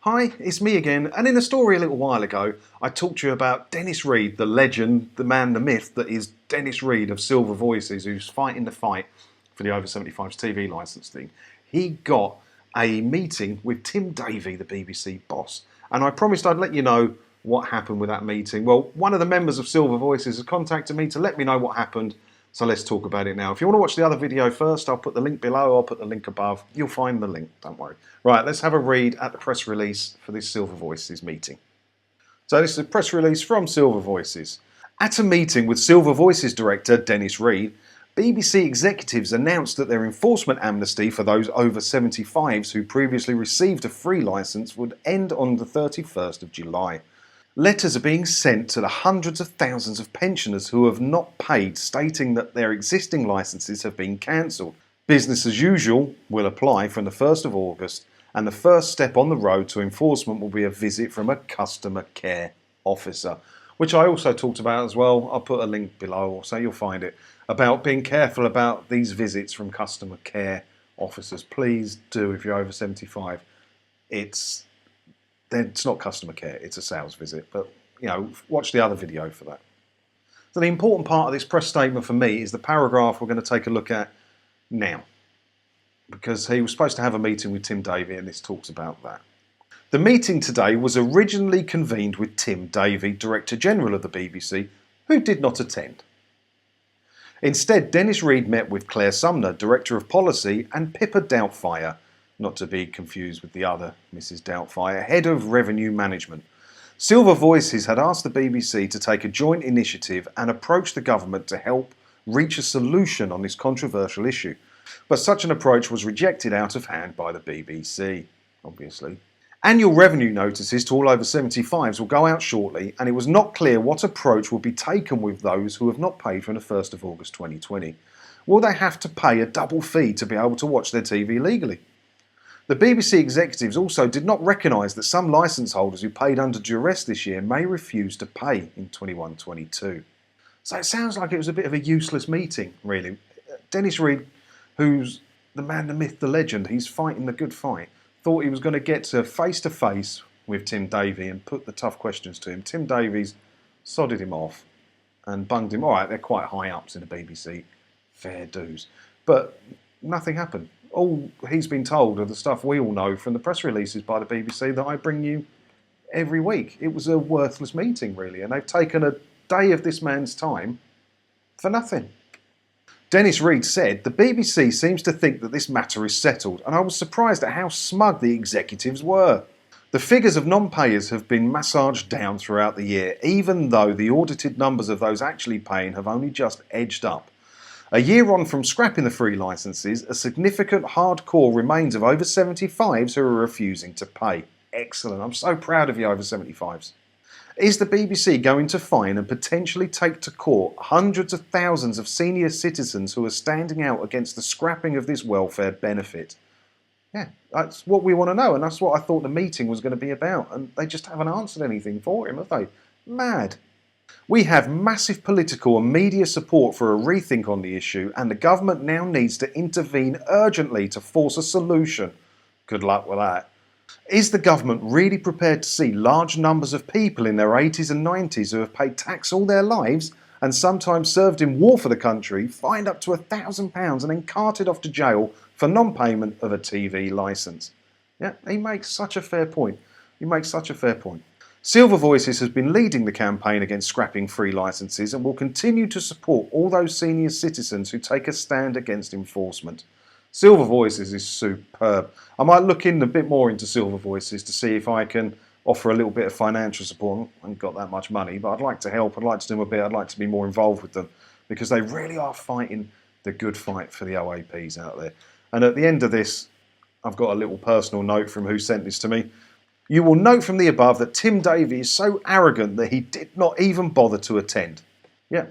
Hi, it's me again, and in a story a little while ago, I talked to you about Dennis Reed, the legend, the man, the myth that is Dennis Reed of Silver Voices, who's fighting the fight for the over 75s TV licence thing. He got a meeting with Tim Davie, the BBC boss, and I promised I'd let you know what happened with that meeting. Well, one of the members of Silver Voices has contacted me to let me know what happened, so let's talk about it now. If you want to watch the other video first, I'll put the link below, I'll put the link above. You'll find the link, don't worry. Right, let's have a read at the press release for this Silver Voices meeting. So this is a press release from Silver Voices. At a meeting with Silver Voices director Dennis Reed, BBC executives announced that their enforcement amnesty for those over 75s who previously received a free licence would end on the 31st of July. Letters are being sent to the hundreds of thousands of pensioners who have not paid, stating that their existing licences have been cancelled. Business as usual will apply from the 1st of August, and the first step on the road to enforcement will be a visit from a customer care officer, which I also talked about as well. I'll put a link below so you'll find it, about being careful about these visits from customer care officers. Please do, if you're over 75. It's not customer care, it's a sales visit, but watch the other video for that. So the important part of this press statement for me is the paragraph we're going to take a look at now, because he was supposed to have a meeting with Tim Davie, and this talks about that. The meeting today was originally convened with Tim Davie, Director General of the BBC, who did not attend. Instead, Dennis Reed met with Claire Sumner, Director of Policy, and Pippa Doubtfire, not to be confused with the other Mrs. Doubtfire, Head of Revenue Management. Silver Voices had asked the BBC to take a joint initiative and approach the government to help reach a solution on this controversial issue. But such an approach was rejected out of hand by the BBC, obviously. Annual revenue notices to all over 75s will go out shortly, and it was not clear what approach will be taken with those who have not paid from the 1st of August 2020. Will they have to pay a double fee to be able to watch their TV legally? The BBC executives also did not recognise that some licence holders who paid under duress this year may refuse to pay in 21-22. So it sounds like it was a bit of a useless meeting, really. Dennis Reed, who's the man, the myth, the legend, he's fighting the good fight, thought he was going to get to face with Tim Davie and put the tough questions to him. Tim Davie's sodded him off and bunged him. All right, they're quite high ups in the BBC, fair dues. But nothing happened. All he's been told are the stuff we all know from the press releases by the BBC that I bring you every week. It was a worthless meeting, really, and they've taken a day of this man's time for nothing. Dennis Reed said, "The BBC seems to think that this matter is settled, and I was surprised at how smug the executives were. The figures of non-payers have been massaged down throughout the year, even though the audited numbers of those actually paying have only just edged up. A year on from scrapping the free licences, a significant hardcore remains of over 75s who are refusing to pay." Excellent. I'm so proud of you, over 75s. Is the BBC going to fine and potentially take to court hundreds of thousands of senior citizens who are standing out against the scrapping of this welfare benefit? Yeah, that's what we want to know, and that's what I thought the meeting was going to be about, and they just haven't answered anything for him, have they? Mad. We have massive political and media support for a rethink on the issue, and the government now needs to intervene urgently to force a solution. Good luck with that. Is the government really prepared to see large numbers of people in their 80s and 90s who have paid tax all their lives and sometimes served in war for the country, fined up to £1,000 and then carted off to jail for non-payment of a TV licence? Yeah, he makes such a fair point. He makes such a fair point. Silver Voices has been leading the campaign against scrapping free licences and will continue to support all those senior citizens who take a stand against enforcement. Silver Voices is superb. I might look in a bit more into Silver Voices to see if I can offer a little bit of financial support. I haven't got that much money, but I'd like to help. I'd like to do my bit. I'd like to be more involved with them, because they really are fighting the good fight for the OAPs out there. And at the end of this, I've got a little personal note from who sent this to me. "You will note from the above that Tim Davie is so arrogant that he did not even bother to attend." Yeah,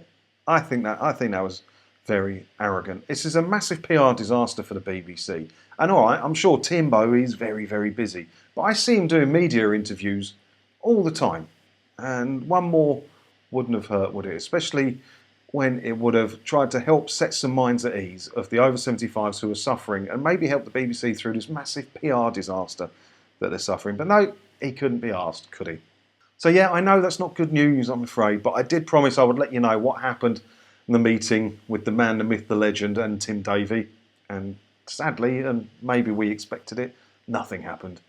I think that was very arrogant. This is a massive PR disaster for the BBC. And all right, I'm sure Timbo is very, very busy, but I see him doing media interviews all the time. And one more wouldn't have hurt, would it? Especially when it would have tried to help set some minds at ease of the over 75s who are suffering, and maybe help the BBC through this massive PR disaster. that they're suffering. But no, he couldn't be asked, could he? So yeah, I know that's not good news, I'm afraid, but I did promise I would let you know what happened in the meeting with the man, the myth, the legend, and Tim Davie. And sadly, and maybe we expected it, nothing happened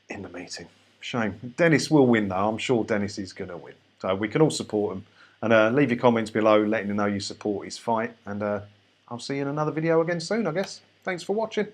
in the meeting. Shame. Dennis will win though. I'm sure Dennis is going to win. So we can all support him. And leave your comments below letting me know you support his fight. And I'll see you in another video again soon, I guess. Thanks for watching.